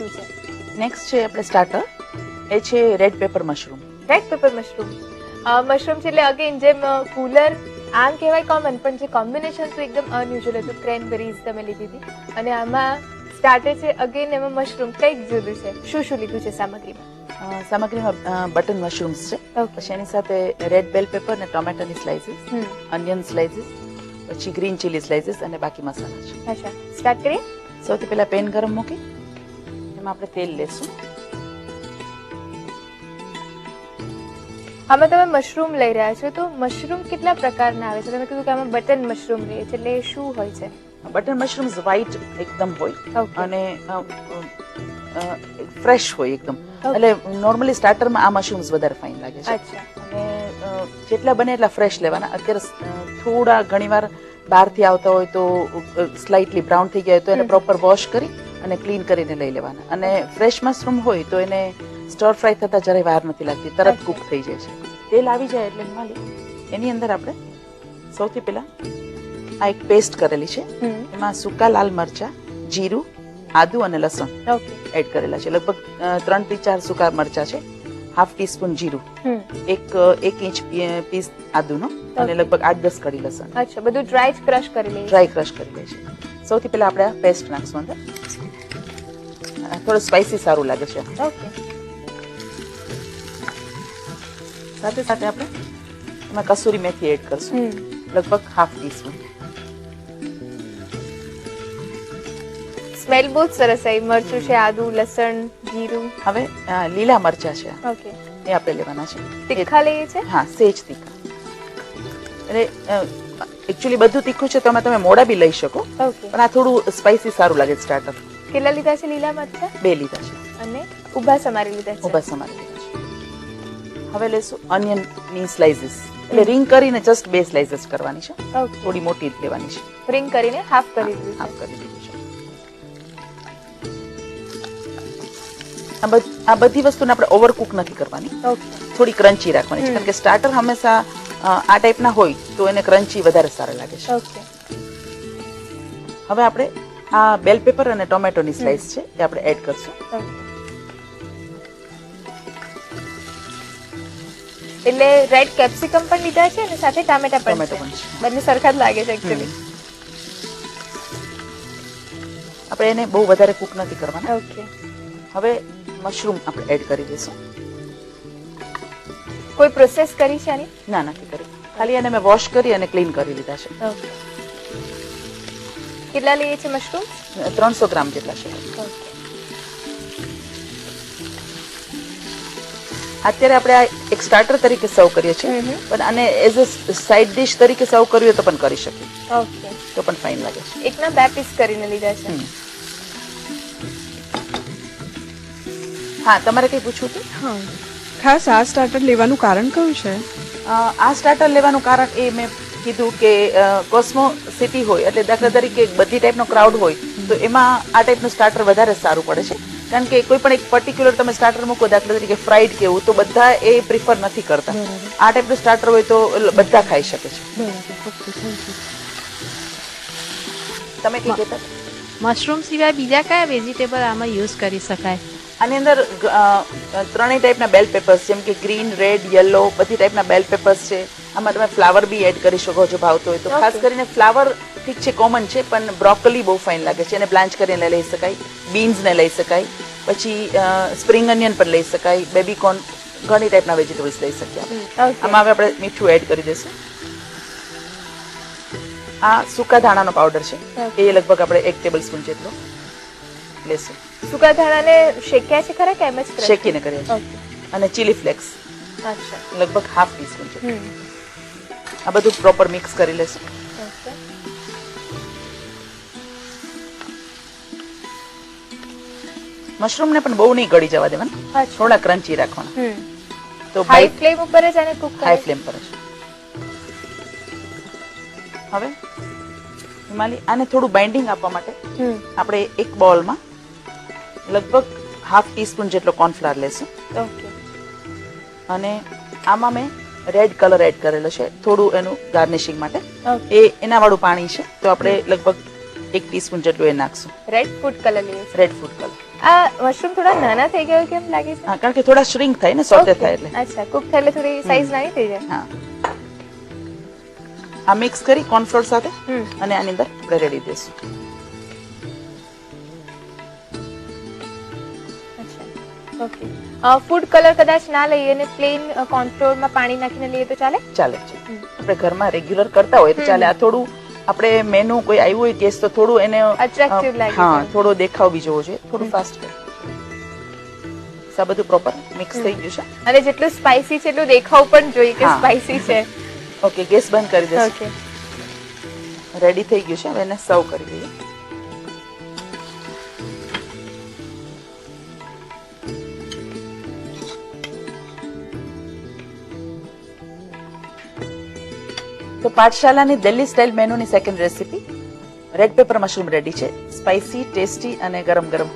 શું છે? નેક્સ્ટ છે આપણે સ્ટાર્ટર, એ છે red pepper mushroom. Red pepper mushroom. Mushroom છે એટલે અગેન જેમ કુલર આમ કહેવાય કોમન, પણ જે કોમ્બિનેશન તો એકદમ અનયુઝ્યુઅલ હતું. ક્રેનબેરીઝ તમે લીધી હતી અને આમાં સ્ટાર્ટર છે અગેન એમાં મશરૂમ. કંઈક જુદું છે. શું શું લીધું છે સામગ્રીમાં? સામગ્રીમાં બટન મશરૂમ્સ છે, પછી એની સાથે રેડ બેલ પેપર અને ટોમેટોની સ્લાઇસીસ, અનિયન સ્લાઇસીસ, પછી ગ્રીન ચીલી સ્લાઇસીસ અને બાકી મસાલા છે. અચ્છા, સ્ટાર્ટ કરીએ. સૌથી પહેલા પેન ગરમ મૂકી એમાં આપણે તેલ લેશું. આમાં તમે મશરૂમ લઈ રહ્યા છો, તો મશરૂમ કેટલા પ્રકારના આવે છે? તમે કીધું કે આમાં બટન મશરૂમ રહે છે, એટલે શું હોય છે? બટન મશરૂમ્સ વ્હાઈટ એકદમ હોય Okay. અને ફ્રેશ હોય એકદમ. એટલે નોર્મલી સ્ટાર્ટરમાં આ મશરૂમ્સ વધારે ફાઇન લાગે છે. અચ્છા. અને જેટલા બને એટલા ફ્રેશ લેવાના. અત્યારે થોડા ઘણીવાર બહારથી આવતા હોય તો સ્લાઇટલી બ્રાઉન થઈ ગયા હોય તો એને પ્રોપર વોશ કરી અને ક્લીન કરીને લઈ લેવાના. અને ફ્રેશ મશરૂમ હોય તો એને સ્ટર ફ્રાય થતા જરાય વાર નથી લાગતી, તરત કુક થઈ જાય છે. તેલ આવી જાય એટલે હિમાલી એની અંદર આપણે સૌથી પહેલા આ એક પેસ્ટ કરેલી છે, એમાં સૂકા લાલ મરચા, જીરું, આદુ અને લસણ એડ કરેલા છે. લગભગ 3 થી 4 સૂકા મરચા છે, હાફ ટીસ્પૂન જીરું, એક ઇંચ પીસ આદુનો અને લગભગ 8-10 કડી લસણ. અચ્છા, બધું ડ્રાય ક્રશ કરી લઈએ. ડ્રાય ક્રશ કરી લે છે. સૌથી પહેલા આપણે આ પેસ્ટ નાખશું અંદર. થોડું સ્પાઇસી સારું લાગે છે. ઓકે. સાથે સાથે આપણે એમાં કસૂરી મેથી એડ કરશું, લગભગ હાફ ટીસ્પૂન. સ્મેલ બહુ જ સરસ આવી. મરચું છે, આદુ, લસણ, જીરું. હવે લીલા મરચા છે ઓકે. એ આપણે લેવાના છે. તીખા લઈએ છે? હા, સેજ તીખા. એટલે એકચ્યુઅલી બધું તીખું છે તો એમાં તમે મોડા બી લઈ શકો, ઓકે. પણ આ થોડું સ્પાઇસી સારું લાગે સ્ટાર્ટર. કેટલા લીધા છે લીલા મરચા? 2 લીધા છે અને ઊભા સમારી લીધા છે. ઉભા સમારી લીધા છે. હવે લેશું અનિયનની સ્લાઇસીસ, એટલે રિંગ કરીને જસ્ટ 2 સ્લાઇસીસ કરવાની છે. ઓકે. થોડી મોટી જ લેવાની છે. રિંગ કરીને હાફ કરી દીધું હાફ છે. કરી દીધું છે. આ બધી વસ્તુને આપણે ઓવરકુક નથી કરવાની, ઓકે. થોડી ક્રન્ચી રાખવાની છે, કારણ કે સ્ટાર્ટર હંમેશા આ ટાઈપના હોય તો એને ક્રન્ચી વધારે સારા લાગે છે. ઓકે. હવે આપણે આ બેલ પેપર અને ટોમેટોની સ્લાઇસ છે એ આપણે એડ કરશું. ઓકે. એટલે રેડ કેપ્સિકમ પણ લીધા છે અને સાથે ટામેટા પણ ટોમેટો છે. પણ છે. બંને સરખા જ લાગે છે એકચ્યુઅલી. આપણે એને બહુ વધારે કુક નથી કરવાના. ઓકે. હવે મશરૂમ આપણે એડ કરી દઈશું. કોઈ પ્રોસેસ કરી છે આની? ના, નથી કરી. ખાલી એને મેં વોશ કરી અને ક્લીન કરી લીધા છે. ઓકે. કેટલા લઈએ છે મશરૂમ? 300 ગ્રામ જેટલા છે. ઓકે. અત્યારે આપણે આ એક સ્ટાર્ટર તરીકે સર્વ કરીએ છીએ, પણ આને એઝ અ સાઇડ ડિશ તરીકે સર્વ કરવી હોય તો પણ કરી શકીએ, ઓકે. તો પણ ફાઇન લાગે છે. એકના 2 પીસ કરીને લીધા છે. હા, તમારે કઈ પૂછવું હતું? હા, ખાસ આ સ્ટાર્ટર લેવાનું કારણ કયું છે? આ સ્ટાર્ટર લેવાનું કારણ એ મેં કીધું કે કોસ્મો સિટી હોય એટલે દાખલા તરીકે બધી ટાઈપનો ક્રાઉડ હોય તો એમાં આ ટાઈપનું સ્ટાર્ટર વધારે સારું પડે છે, કારણ કે કોઈ પણ એક પર્ટિક્યુલર તમે સ્ટાર્ટર મૂકો, દાખલા તરીકે ફ્રાઈડ કે એવું, તો બધા એ પ્રિફર નથી કરતા. આ ટાઈપનું સ્ટાર્ટર હોય તો બધા ખાઈ શકે છે. તમે કઈ કહેતા? મશરૂમ સિવાય બીજા કયા વેજીટેબલ આમાં યુઝ કરી શકાય? આની અંદર 3 ટાઈપના બેલ પેપર્સ, જેમ કે ગ્રીન, રેડ, યલો, બધી ટાઈપના બેલ પેપર્સ છે. આમાં તમે ફ્લાવર બી એડ કરી શકો છો ભાવતો હોય તો. ખાસ કરીને ફ્લાવર ઠીક છે, કોમન છે, પણ બ્રોકોલી બહુ ફાઇન લાગે છે, એને બ્લાન્ચ કરીને લઈ શકાય, બીન્સને લઈ શકાય, પછી સ્પ્રિંગ અનિયન પણ લઈ શકાય, બેબીકોર્ન, ઘણી ટાઈપના વેજીટેબલ્સ લઈ શકીએ. આમાં હવે આપણે મીઠું એડ કરી દઈશું. આ સૂકા ધાણાનો પાવડર છે, એ લગભગ આપણે 1 ટેબલ સ્પૂન જેટલો લેશું. સૂકા ધાણાને શેક્યા છે ખરા કે એમ જ crush? શેકીને કરીએ છીએ. ઓકે. અને ચીલી ફ્લેક્સ અચ્છા. લગભગ હાફ ટીસ્પૂન છે. આ બધું પ્રોપર મિક્સ કરી લેશું. ઓકે. મશરૂમ ને પણ બહુ નહીં ગળી જવા દેવાના, અચ્છા. થોડા ક્રન્ચી રાખવાના. તો હાઈ ફ્લેમ ઉપર જ આને કુક હાઈ ફ્લેમ પર જ. હવે હિમાલી આને થોડું બાઇન્ડિંગ આપવા માટે આપણે એક બોલમાં લગભગ હાફ ટીસ્પૂન જેટલો કોર્નફ્લાવર લેશું. ઓકે. અને આમાં મેં રેડ કલર એડ કરેલો છે, થોડું એનું ગાર્નિશિંગ માટે. ઓકે. એ એના વાળું પાણી છે, તો આપણે લગભગ 1 ટીસ્પૂન જેટલું એ નાખશું. રેડ ફૂડ કલર લઈએ છે. Red food colour. આ મશરૂમ થોડા નાના થઈ ગયા કેમ લાગે છે? હા, કારણ કે થોડા શ્રિંક થાય ને સોતે Okay. થાય એટલે. અચ્છા, કુક થાય એટલે થોડી સાઈઝ નાની થઈ જાય. હા, આ મિક્સ કરી કોર્નફ્લોર સાથે હમ. અને આની અંદર આપણે રેડી દઈશું. અચ્છા, ઓકે. ફૂડ કલર કદાચ ના લઈએ અને પ્લેન કોર્નફ્લોરમાં પાણી નાખીને લઈએ તો ચાલે? ચાલે છે. આપણે ઘરમાં રેગ્યુલર કરતા હોય તો ચાલે. આ થોડું આપણે મેનુ કોઈ આવ્યું હોય ટેસ્ટ તો થોડું એને Attractive લાગે હા, છે. થોડો દેખાવ બી જોવો જોઈએ. થોડું ફાસ્ટ કર. આ બધું પ્રોપર મિક્સ થઈ ગયું છે. અને જેટલું સ્પાઇસી છે એટલું દેખાવ પણ જોઈએ કે હા. સ્પાઇસી છે. ઓકે, ગેસ બંધ કરી દઈશું. ઓકે. રેડી થઈ ગયું છે. હવે એને સર્વ કરી દઈએ. તો પાઠશાલાની દિલ્હી સ્ટાઇલ મેનુની second recipe red pepper mushroom ready છે. સ્પાઇસી, ટેસ્ટી અને ગરમ ગરમ